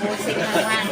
pusing aman.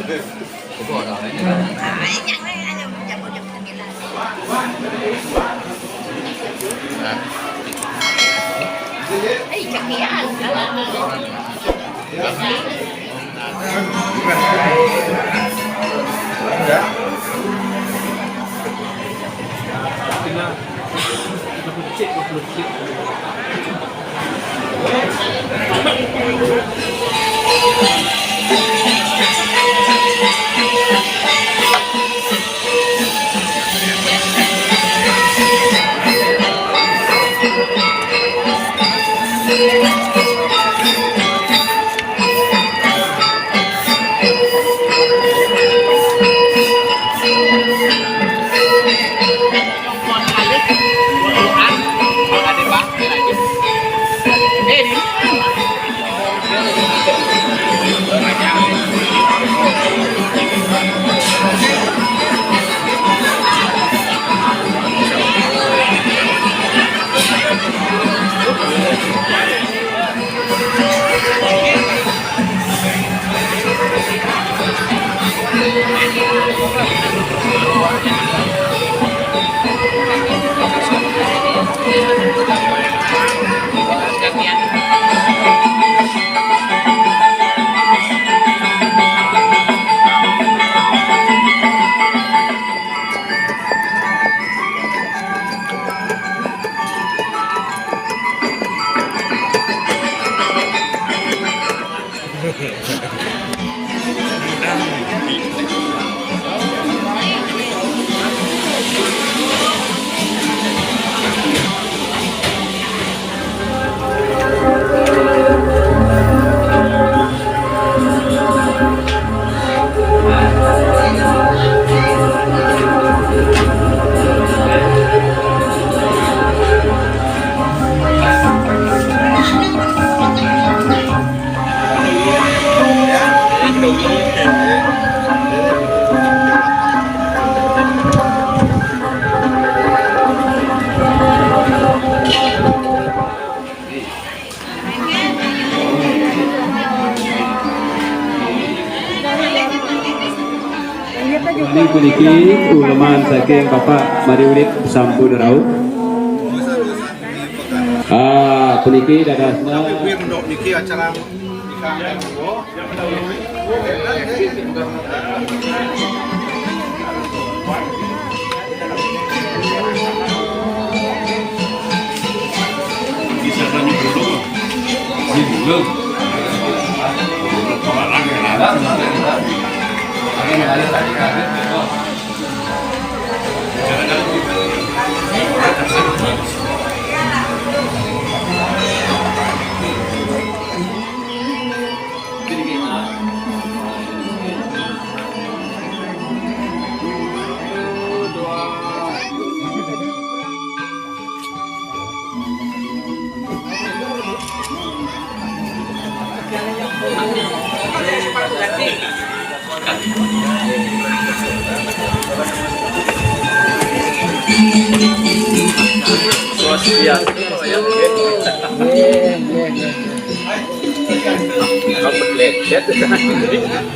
Jangan cakian Ini puniki ulaman saking Bapak Mari Urip sampun rauh. Puniki dadasna niki acara bisa lanjut dulu. Dulu.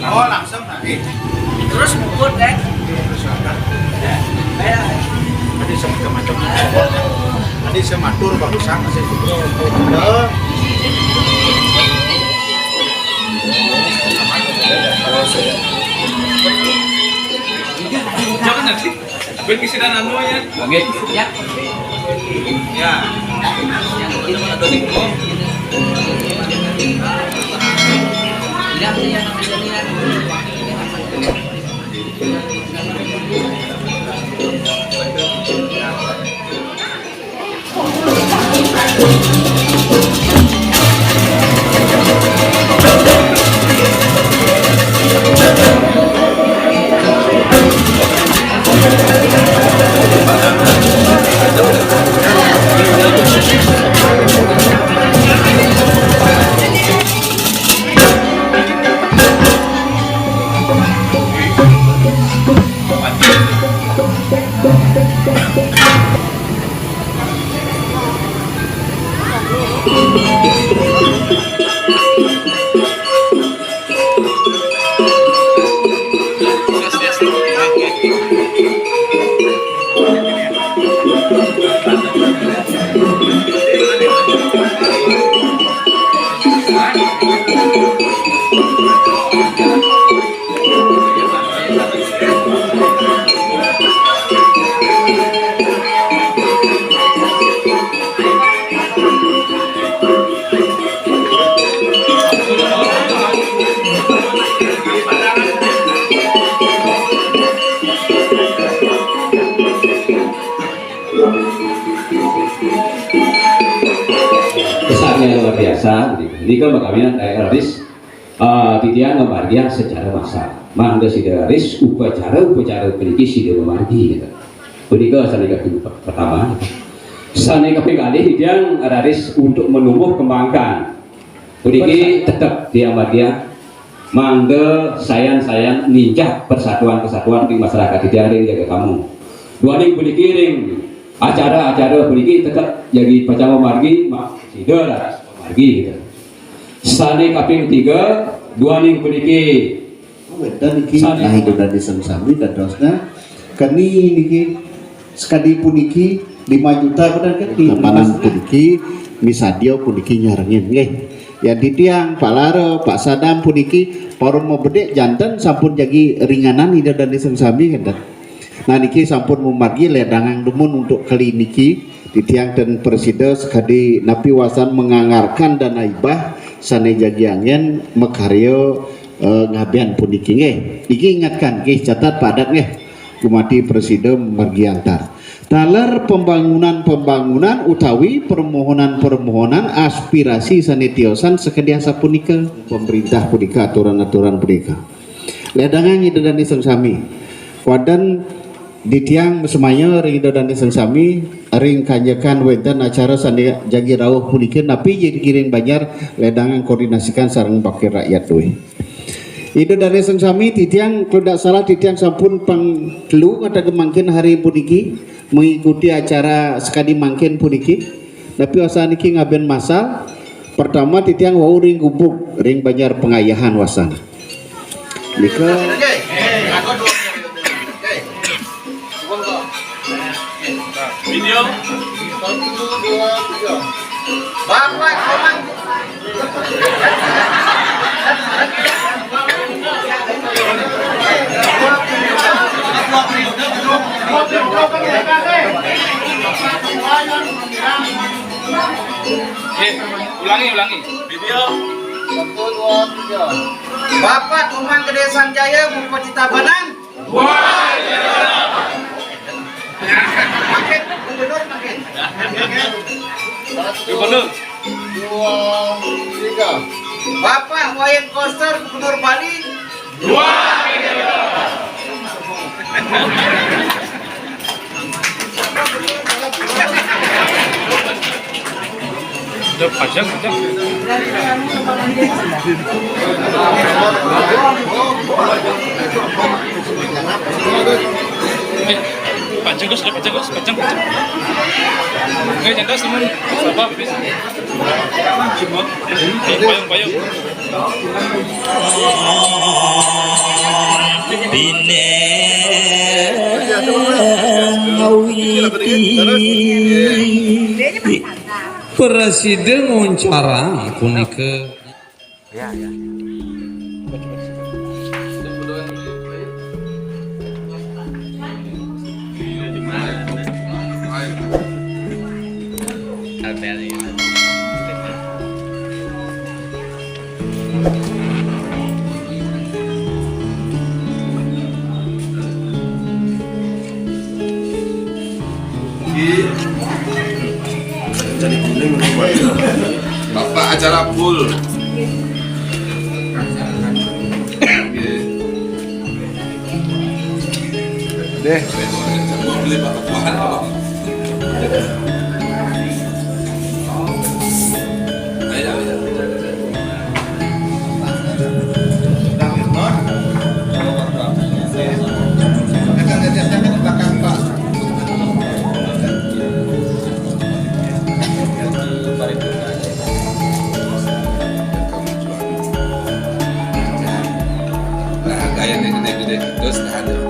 Oh langsung nanti terus mukul deh tadi sematur bagusan masih jangan nanti berkisiran anu ya langit ya ya yang itu mana tadi tidak yang acara yang luar biasa. Ini kan bagaimana Aris titian memargi secara massal. Mangga sida Aris upacara peniki sida memargi gitu. Punika sanika pertama. Sanika kali titian Aris untuk menumbuh kembangkan. Puniki tetap dia bagian mangga sayang ninjak persatuan di masyarakat titian ring jaga kamu. Dua ning puniki ring acara puniki tetap jadi pacama margi sida Aris margi gitu. Sane kaping 3 dua ning puniki dan niki nah hidup dari sami dan dosna kani niki sekali puniki 5 juta benar kan di panan puniki misadio puniki nyarengin nggih ya di tiang Pak Laro Pak Sadam puniki parum mau bedek jantan sampun jadi ringanan hidup dari sami kan. Nah niki sampun memargi ledangan dumun untuk kali niki di tiang dan presiden sekali napi wasan mengangarkan dana ibah sane jagiangen mekaryo ngabian puniki nggih. Iki ingatkan nggih catat padat nggih. Kumati presiden mergiantar. Taler pembangunan utawi permohonan aspirasi sanitiosan sekediasa punika pemerintah punika aturan punika. Ledangan itu dan iseng sami. Wadan di tiang semaya ring dan iseng sami ring kanjakan wenten acara sandi jagi rawuh punika napi jadi kiring banjar ledangan koordinasikan sareng bakir rakyat we. Itu dari sami titiang kalau tidak salah titiang sampun pangkelu ada kemangkin hari puniki mengikuti acara sekali mangkin puniki tapi wasan niki ngaben masal pertama titiang wau ring gubuk ring banjar pengayahan wasan nika video 1, 2, 3 Bapak komang ulangi video 1, 2, 3 Bapak Komang Kedesan Jaya Bupati Tabanan makin gubernur makin 1, 2, 3 Bapak Wayan Koster Gubernur Bali 2 panjang Oke, jangan teman sabar bis. Cuma payung. Presiden nguncara punika Ya. Bapak acara full. Deh. Mau beli patok bahan apa? Gaya gede-gede terus tahan.